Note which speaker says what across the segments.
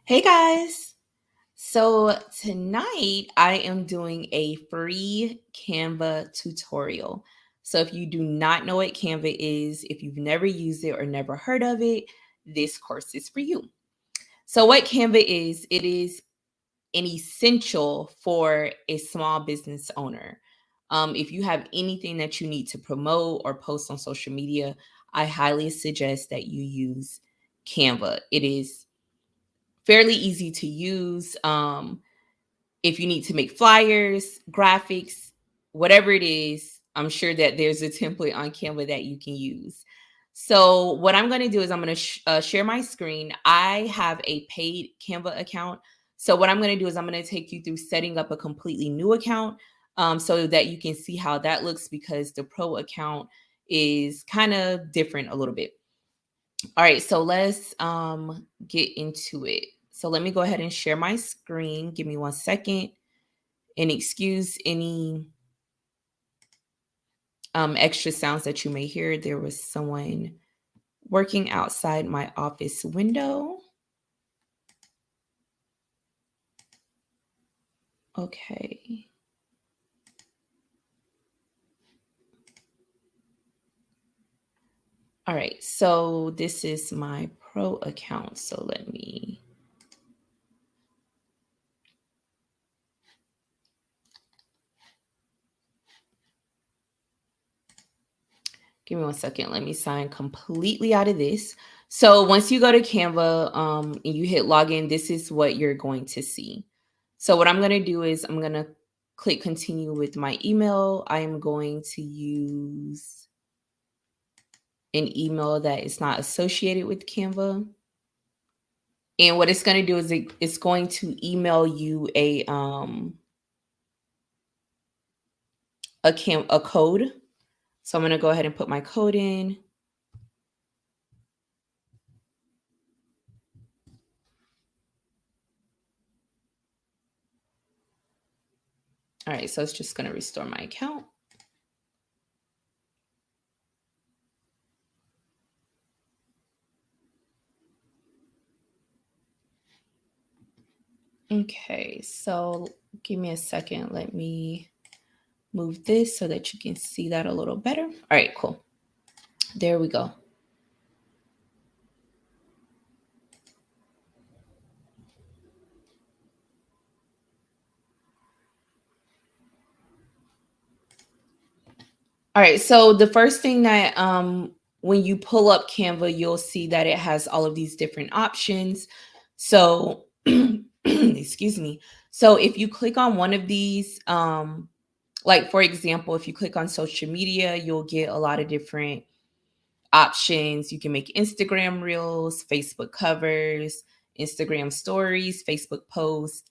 Speaker 1: Hey guys. So tonight I am doing a free Canva tutorial. So if you do not know what Canva is, if you've never used it or never heard of it, this course is for you. So what Canva is, it is an essential for a small business owner. If you have anything that you need to promote or post on social media, I highly suggest that you use Canva. It is fairly easy to use. If you need to make flyers, graphics, whatever it is, I'm sure that there's a template on Canva that you can use. So what I'm going to do is I'm going to share my screen. I have a paid Canva account. So what I'm going to do is I'm going to take you through setting up a completely new account so that you can see how that looks because the pro account is kind of different a little bit. All right, so let's get into it. So let me go ahead and share my screen. Give me 1 second and excuse any extra sounds that you may hear. There was someone working outside my office window. Okay. All right, so this is my pro account. So let me give me 1 second. Let me sign completely out of this. So once you go to Canva and you hit login, this is what you're going to see. So what I'm going to do is I'm going to click continue with my email. I am going to use an email that is not associated with Canva. And what it's going to do is it's going to email you a code. So I'm going to go ahead and put my code in. All right, so it's just going to restore my account. Okay, so give me a second. Let me move this so that you can see that a little better. All right, cool. There we go. All right, so the first thing that when you pull up Canva, you'll see that it has all of these different options. So excuse me. So if you click on one of these, like for example, if you click on social media, you'll get a lot of different options. You can make Instagram reels, Facebook covers, Instagram stories, Facebook posts.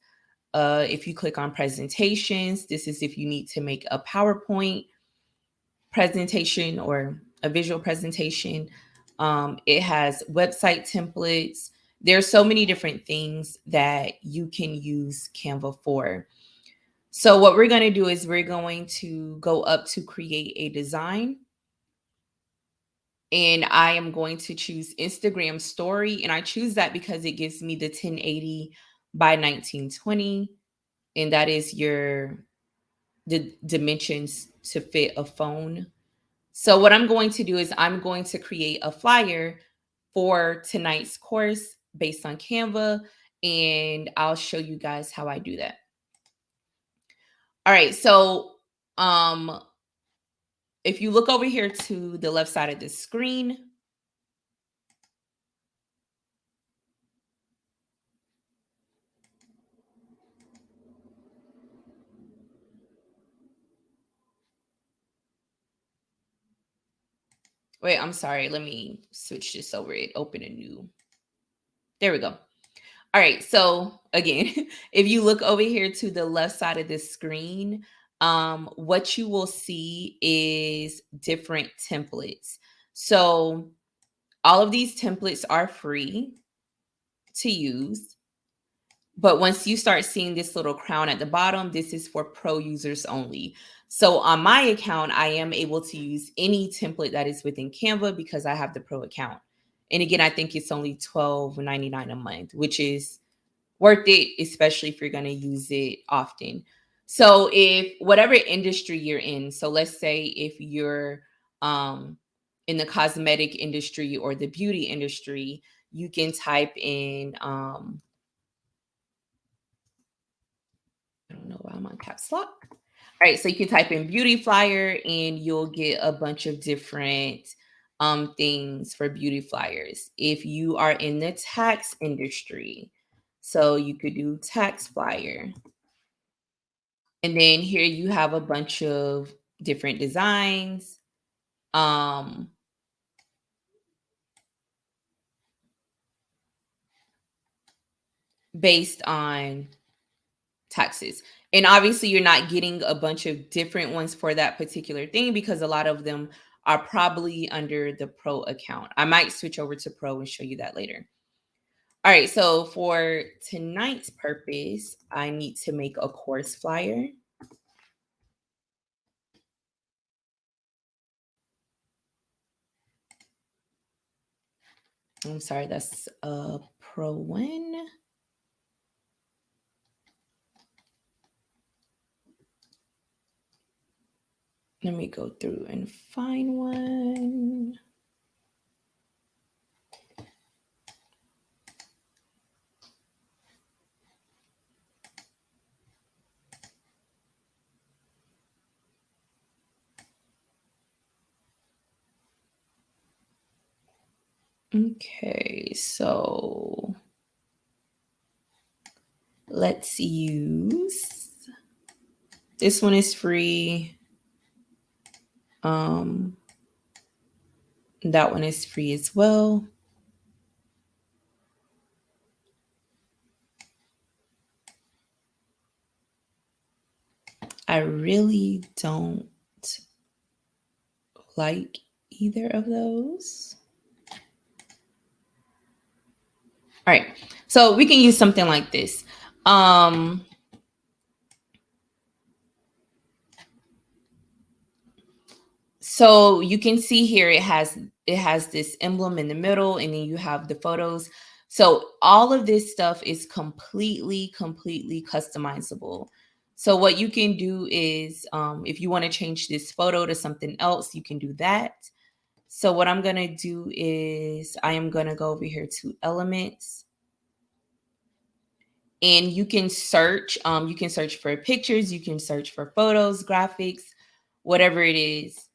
Speaker 1: If you click on presentations, this is if you need to make a PowerPoint presentation or a visual presentation. It has website templates. There's so many different things that you can use Canva for. So what we're going to do is we're going to go up to create a design. And I am going to choose Instagram story. And I choose that because it gives me the 1080 by 1920. And that is the dimensions to fit a phone. So what I'm going to do is I'm going to create a flyer for tonight's course based on Canva. And I'll show you guys how I do that. All right. So if you look over here to the left side of the screen, wait, I'm sorry. Let me switch this over. It opened a new. There we go. All right. So again, if you look over here to the left side of the screen, what you will see is different templates. So all of these templates are free to use. But once you start seeing this little crown at the bottom, this is for pro users only. So on my account, I am able to use any template that is within Canva because I have the pro account. And again, I think it's only $12.99 a month, which is worth it, especially if you're going to use it often. So if whatever industry you're in, so let's say if you're um, in the cosmetic industry or the beauty industry, you can type in, I don't know why I'm on caps lock. All right, so you can type in beauty flyer and you'll get a bunch of different things for beauty flyers. If you are in the tax industry, so you could do tax flyer. And then here you have a bunch of different designs um based on taxes. And obviously, you're not getting a bunch of different ones for that particular thing because a lot of them are probably under the pro account. I might switch over to pro and show you that later. All right, so for tonight's purpose, I need to make a course flyer. I'm sorry, that's a pro one. Let me go through and find one. Okay, so let's use this one is free. Um, that one is free as well. I really don't like either of those. All right, so we can use something like this. So you can see here it has this emblem in the middle, and then you have the photos. So all of this stuff is completely customizable. So what you can do is, if you want to change this photo to something else, you can do that. So what I'm gonna do is I am gonna go over here to elements, and you can search. You can search for pictures, you can search for photos, graphics, whatever it is.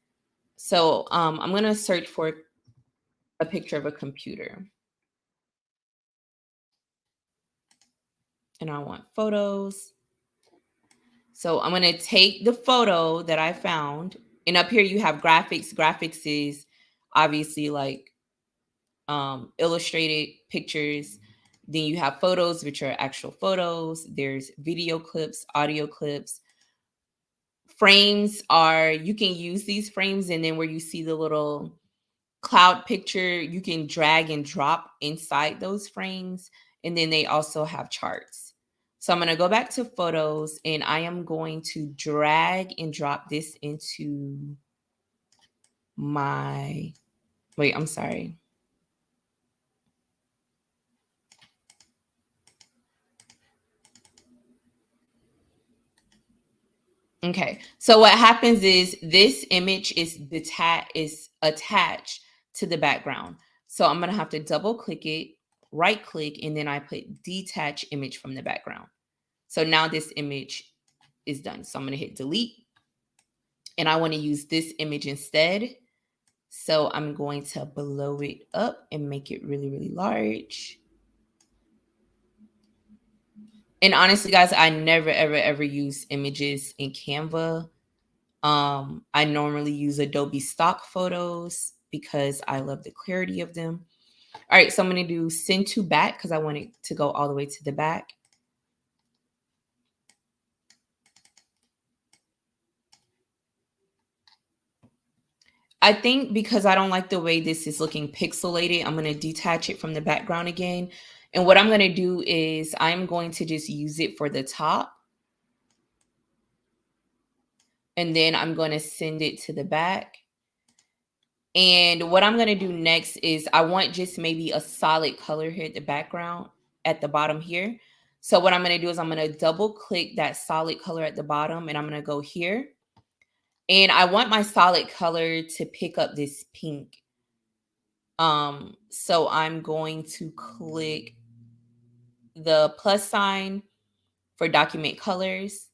Speaker 1: So I'm going to search for a picture of a computer. And I want photos. So I'm going to take the photo that I found. And up here you have graphics. Graphics is obviously like illustrated pictures. Then you have photos, which are actual photos. There's video clips, audio clips. Frames are, you can use these frames, and then where you see the little cloud picture, you can drag and drop inside those frames. And then they also have charts. So I'm going to go back to photos, and I am going to drag and drop this into my, wait, I'm sorry. Okay. So what happens is this image is attached to the background. So I'm going to have to double click it, right click, and then I put detach image from the background. So now this image is done. So I'm going to hit delete, and I want to use this image instead. So I'm going to blow it up and make it really large. And honestly, guys, I never, ever use images in Canva. I normally use Adobe stock photos because I love the clarity of them. All right, so I'm going to do send to back because I want it to go all the way to the back. I think because I don't like the way this is looking pixelated, I'm going to detach it from the background again. And what I'm going to do is I'm going to just use it for the top. And then I'm going to send it to the back. And what I'm going to do next is I want just maybe a solid color here at the background at the bottom here. So what I'm going to do is I'm going to double click that solid color at the bottom, and I'm going to go here. And I want my solid color to pick up this pink. So I'm going to click the plus sign for document colors.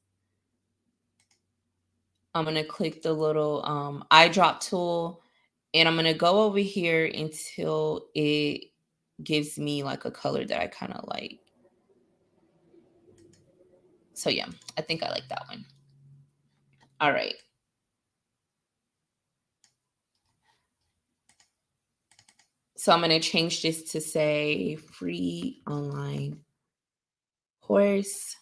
Speaker 1: I'm going to click the little eyedrop tool, and I'm going to go over here until it gives me like a color that I kind of like. So yeah, I think I like that one. All right. So I'm going to change this to say free online course.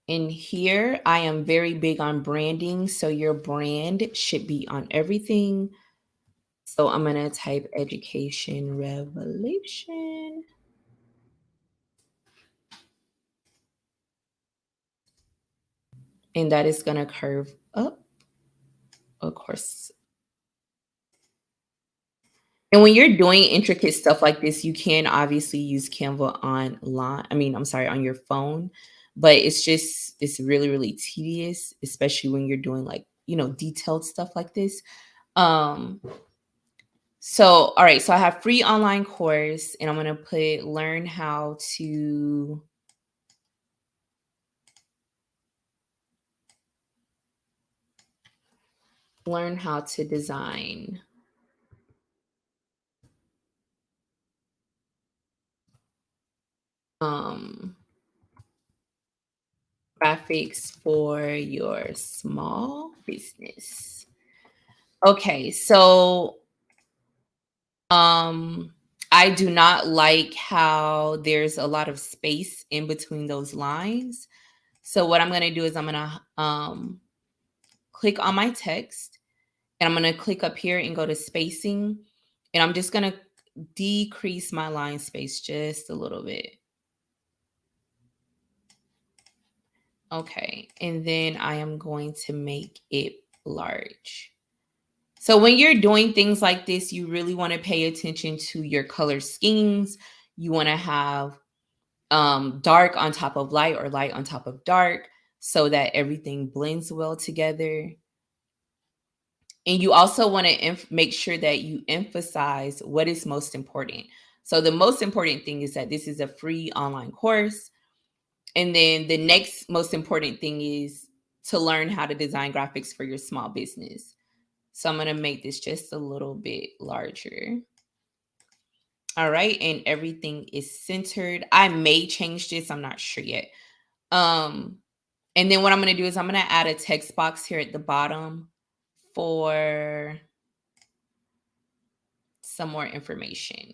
Speaker 1: In here, I am very big on branding. So your brand should be on everything. So I'm going to type education revelation. And that is going to curve up, of course. And when you're doing intricate stuff like this, you can obviously use Canva online. I mean, I'm sorry, on your phone, but it's really, really tedious, especially when you're doing like, detailed stuff like this. Um, so, all right, so I have free online course, and I'm going to put learn how to design um graphics for your small business. Okay, so I do not like how there's a lot of space in between those lines. So what I'm going to do is I'm going to click on my text, and I'm going to click up here and go to spacing, and I'm just going to decrease my line space just a little bit. Okay, and then I am going to make it large. So when you're doing things like this, you really want to pay attention to your color schemes. You want to have dark on top of light or light on top of dark so that everything blends well together. And you also want to make sure that you emphasize what is most important. So the most important thing is that this is a free online course. And then the next most important thing is to learn how to design graphics for your small business. So I'm going to make this just a little bit larger. All right. And everything is centered. I may change this. I'm not sure yet. Um, and then what I'm going to do is I'm going to add a text box here at the bottom for some more information.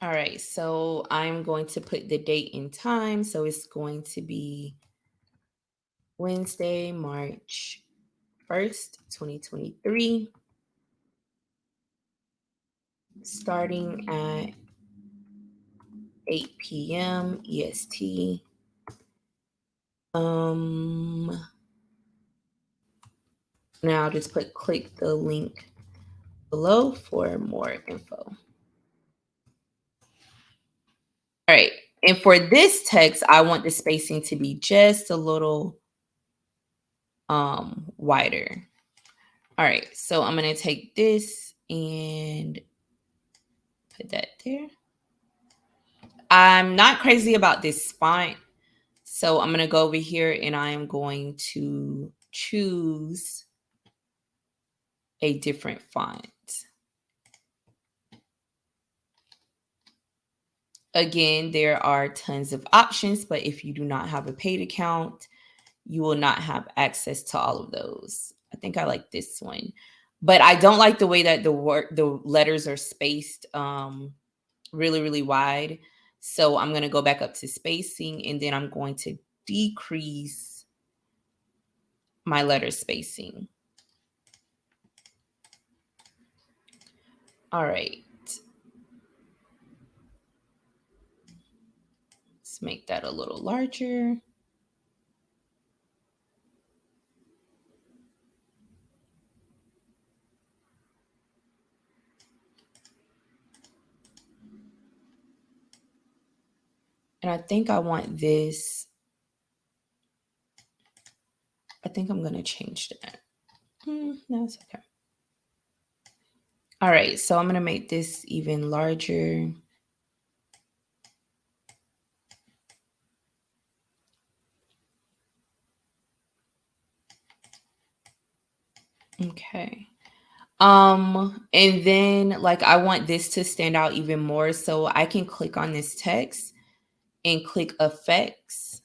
Speaker 1: All right. So I'm going to put the date and time. So it's going to be Wednesday, March 1st, 2023, starting at 8 p.m. EST. Now I'll just click the link below for more info. All right. And for this text, I want the spacing to be just a little wider. All right. So I'm going to take this and put that there. I'm not crazy about this font. So I'm going to go over here and I am going to choose a different font. Again, there are tons of options, but if you do not have a paid account, you will not have access to all of those. I think I like this one, but I don't like the way that the letters are spaced really, really wide. So I'm going to go back up to spacing, and then I'm going to decrease my letter spacing. All right. Let's make that a little larger. And I think I want this. I think I'm going to change that. No, it's okay. All right, so I'm going to make this even larger. Okay. And then like I want this to stand out even more. So I can click on this text and click effects.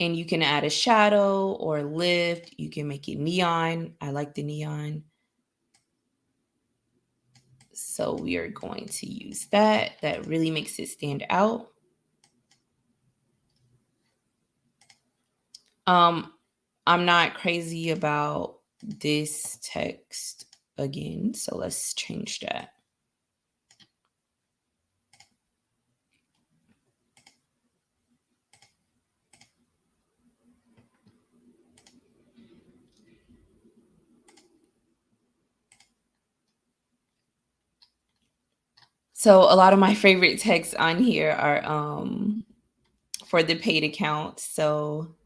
Speaker 1: And you can add a shadow or lift. You can make it neon. I like the neon. So we are going to use that. That really makes it stand out. I'm not crazy about this text again. So let's change that. So a lot of my favorite texts on here are for the paid account. So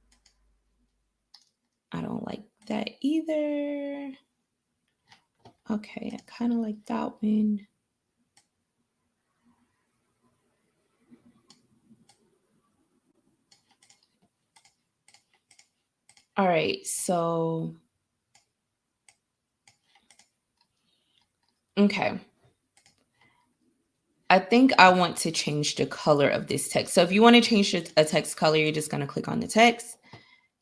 Speaker 1: I don't like that either. Okay, I kind of like that one. All right, so okay. I think I want to change the color of this text. So if you want to change a text color, you're just going to click on the text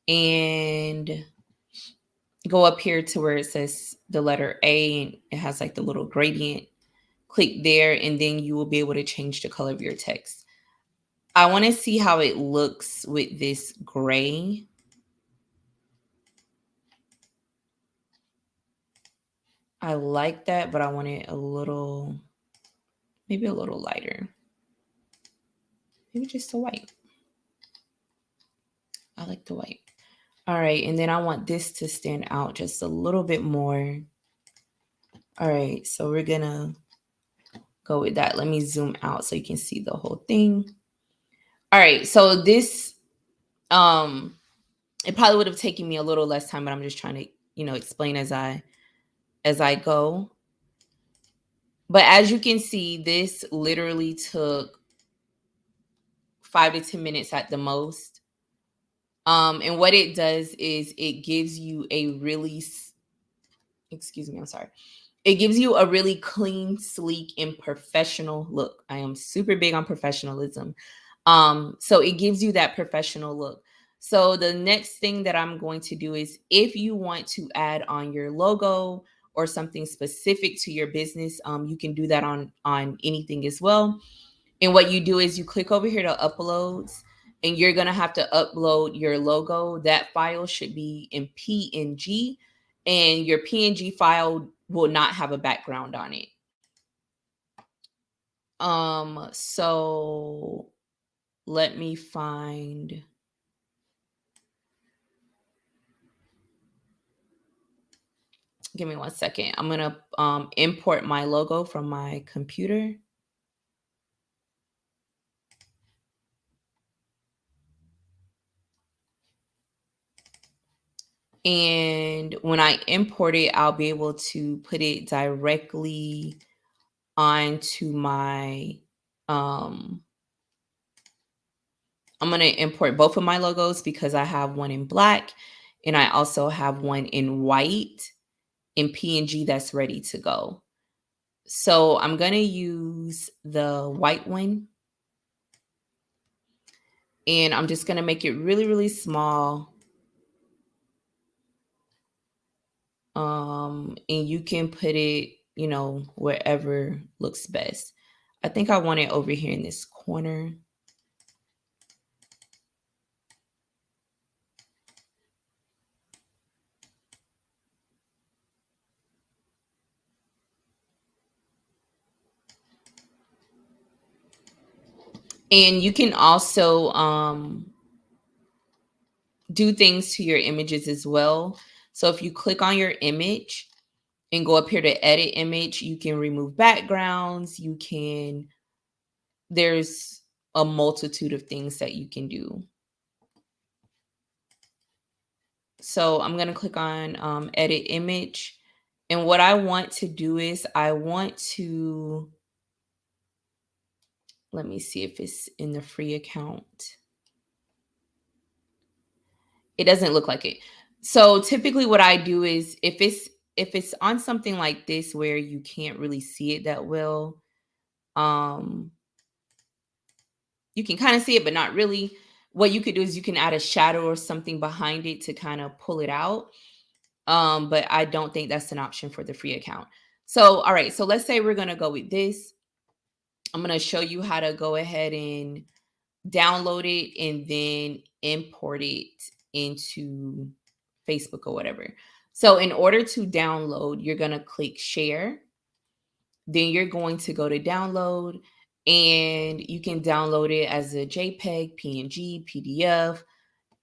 Speaker 1: and go up here to where it says the letter A and it has like the little gradient. Click there and then you will be able to change the color of your text. I want to see how it looks with this gray. I like that, but I want it a little, maybe a little lighter. Maybe just the white. I like the white. All right, and then I want this to stand out just a little bit more. All right, so we're gonna go with that. Let me zoom out so you can see the whole thing. All right, so this, it probably would have taken me a little less time, but I'm just trying to, explain as I go. But as you can see, this literally took 5 to 10 minutes at the most. And what it does is it gives you a really, excuse me, I'm sorry. It gives you a really clean, sleek, and professional look. I am super big on professionalism. So it gives you that professional look. So the next thing that I'm going to do is if you want to add on your logo or something specific to your business, you can do that on anything as well. And what you do is you click over here to uploads and you're going to have to upload your logo. That file should be in PNG and your PNG file will not have a background on it. So let me find. Give me 1 second. I'm going to import my logo from my computer. And when I import it, I'll be able to put it directly onto my I'm going to import both of my logos because I have one in black and I also have one in white in PNG that's ready to go. So I'm going to use the white one and I'm just going to make it really, really small. And you can put it, wherever looks best. I think I want it over here in this corner. And you can also do things to your images as well. So if you click on your image and go up here to edit image, you can remove backgrounds. There's a multitude of things that you can do. So I'm going to click on edit image. And what I want to do is I want to, let me see if it's in the free account. It doesn't look like it. So typically what I do is if it's on something like this where you can't really see it that well, um you can kind of see it but not really. What you could do is you can add a shadow or something behind it to kind of pull it out. But I don't think that's an option for the free account. So all right, so let's say we're going to go with this. I'm going to show you how to go ahead and download it and then import it into Facebook or whatever. So in order to download, you're going to click share. Then you're going to go to download, and you can download it as a JPEG, PNG, PDF,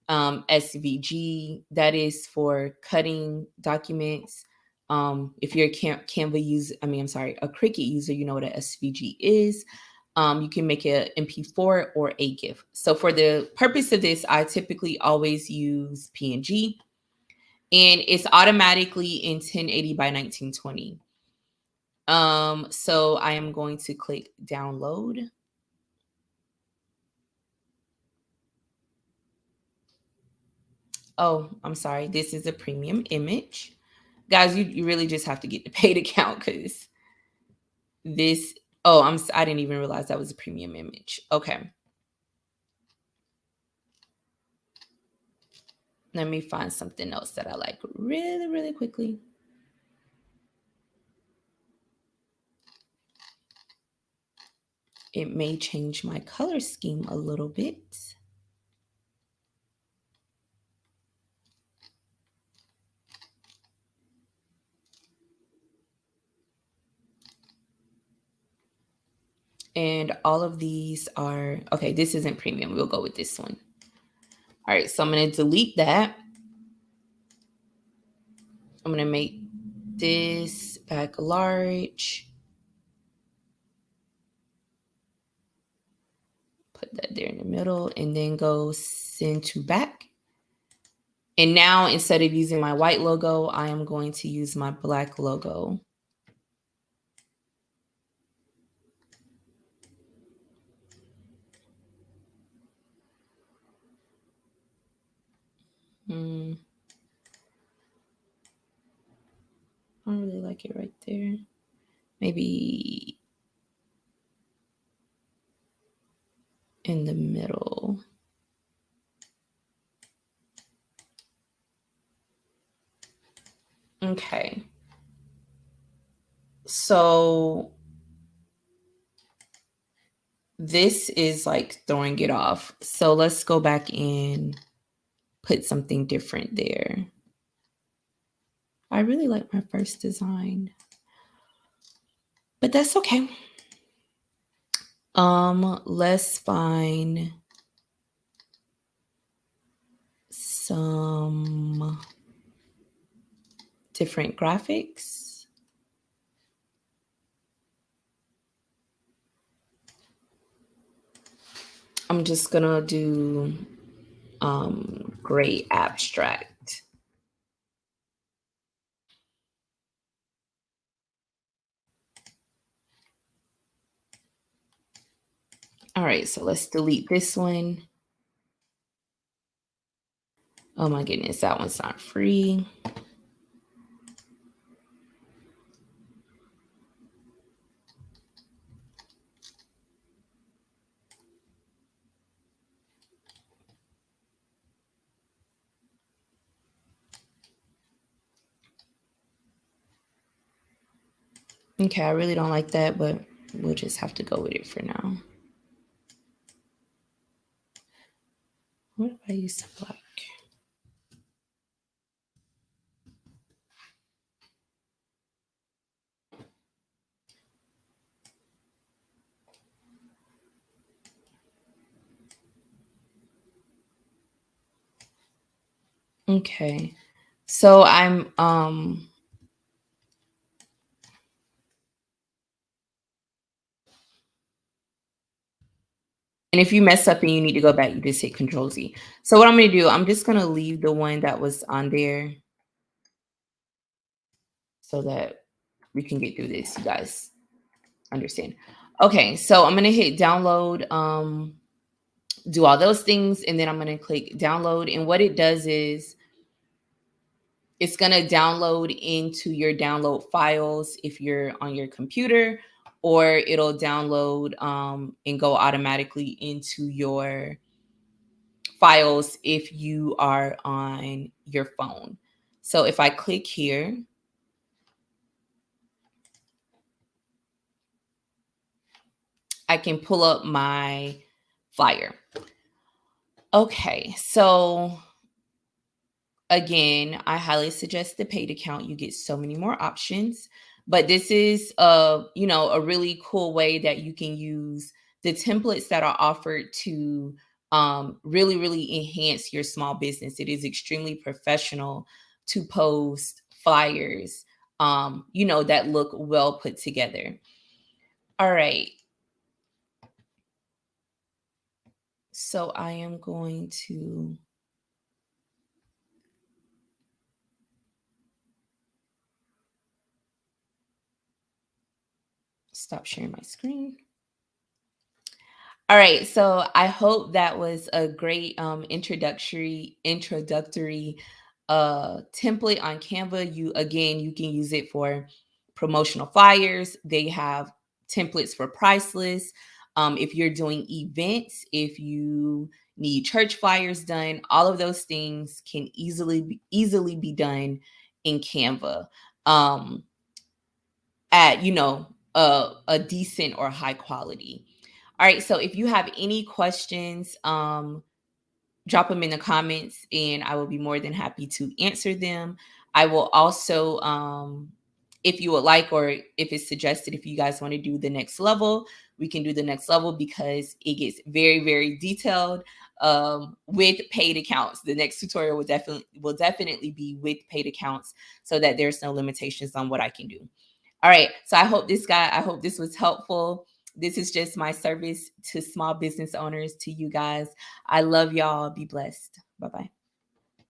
Speaker 1: SVG. That is for cutting documents. If you're a Canva user, I'm sorry, a Cricut user, you know what a SVG is. You can make it MP4 or a GIF. So for the purpose of this, I typically always use PNG, and it's automatically in 1080 by 1920. So I am going to click download. Oh, I'm sorry. This is a premium image. Guys, you really just have to get the paid account because this, oh, I didn't even realize that was a premium image. Okay. Let me find something else that I like really, really quickly. It may change my color scheme a little bit. And all of these are, okay, this isn't premium. We'll go with this one. All right, so I'm going to delete that. I'm going to make this back large. Put that there in the middle and then go send to back. And now instead of using my white logo, I am going to use my black logo. I don't really like it right there. Maybe in the middle. Okay. So this is like throwing it off. So let's go back and put something different there. I really like my first design, but that's okay. Let's find some different graphics. I'm just gonna do gray abstract. All right, so let's delete this one. Oh my goodness, that one's not free. Okay, I really don't like that, but we'll just have to go with it for now. What if I use some black? Okay. So I'm And if you mess up and you need to go back, you just hit Control Z. So what I'm going to do, I'm just going to leave the one that was on there so that we can get through this, you guys understand. Okay, so I'm going to hit download, do all those things, and then I'm going to click download. And what it does is it's going to download into your download files if you're on your computer, or it'll download and go automatically into your files if you are on your phone. So if I click here, I can pull up my flyer. Okay, so again, I highly suggest the paid account. You get so many more options, but this is a really cool way that you can use the templates that are offered to really enhance your small business. It is extremely professional to post flyers, that look well put together. All right. So I am going to stop sharing my screen. All right, so I hope that was a great introductory template on Canva. You can use it for promotional flyers. They have templates for price lists. If you're doing events, if you need church flyers done, all of those things can easily be done in Canva. Um, at a decent or high quality. All right, so if you have any questions, drop them in the comments and I will be more than happy to answer them. I will also, if you would like, or if it's suggested, if you guys want to do the next level, we can do the next level because it gets very detailed with paid accounts. The next tutorial will definitely be with paid accounts so that there's no limitations on what I can do. All right. So I hope this was helpful. This is just my service to small business owners, to you guys. I love y'all. Be blessed. Bye-bye.